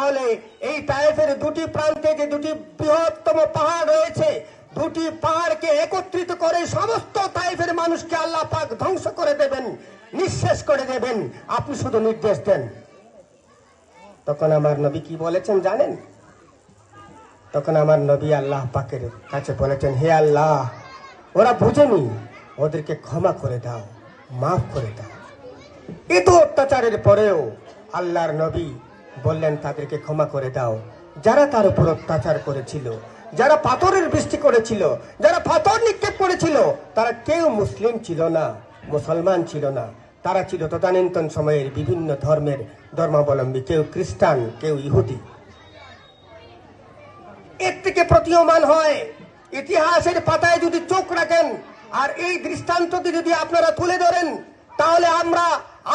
তাহলে এই তায়েফের দুটি প্রান্তে যে দুটি বৃহত্তম পাহাড় রয়েছে, দুটি পাহাড়কে একত্রিত করে সমস্ত তায়েফের মানুষকে আল্লাহ পাক ধ্বংস করে দেবেন, নিঃশেষ করে দেবেন, আপনি শুধু নির্দেশ দেন। তখন আমার নবী কি বলেছেন জানেন? তখন আমার নবী আল্লাহ পাকের কাছে বলেছেন, হে আল্লাহ, ওরা বুঝেনি, ওদেরকে ক্ষমা করে দাও, মাফ করে দাও। এত অত্যাচারের পরেও আল্লাহর নবী বললেন তাদেরকে ক্ষমা করে দাও। যারা তার উপর অত্যাচার করেছিল, যারা পাথরের বৃষ্টি করেছিল, যারা পাথর নিক্ষেপ করেছিল, তারা কেউ মুসলিম ছিল না, মুসলমান ছিল না, তারা ছিল তদানীন্তন সময়ের বিভিন্ন ধর্মের ধর্মাবলম্বী, কেউ খ্রিস্টান, কেউ ইহুদি। এর থেকে প্রতীয়মান হয়, ইতিহাসের পাতায় যদি চোখ রাখেন আর এই দৃষ্টান্তটি যদি আপনারা তুলে ধরেন, তাহলে আমরা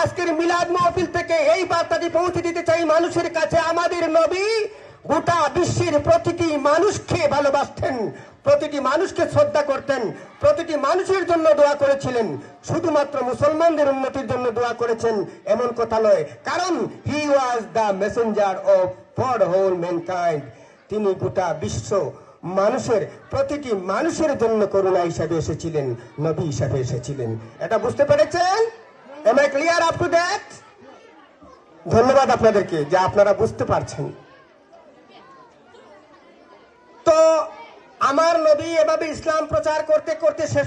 আজকের মিলাদ মাহফিল থেকে এই বার্তাটি পৌঁছে দিতে চাই মানুষের কাছে, আমাদের নবী গোটা বিশ্বের প্রতিটি মানুষকে ভালোবাসতেন, প্রতিটি মানুষকে শ্রদ্ধা করতেন, প্রতিটি মানুষের জন্য দোয়া করেছিলেন। শুধুমাত্র মুসলমানদের উন্নতির জন্য দোয়া করেছেন এমন কথা নয়, কারণ he was the messenger of for whole mankind. তিনি গোটা বিশ্ব মানুষের, প্রতিটি মানুষের জন্য করুণা হিসাবে এসেছিলেন, নবী হিসাবে এসেছিলেন। এটা বুঝতে পেরেছেন? Am I clear up to that? ধন্যবাদ আপনাদেরকে যে আপনারা বুঝতে পারছেন। তো আমার নবী এভাবে ইসলাম প্রচার করতে করতে শেষ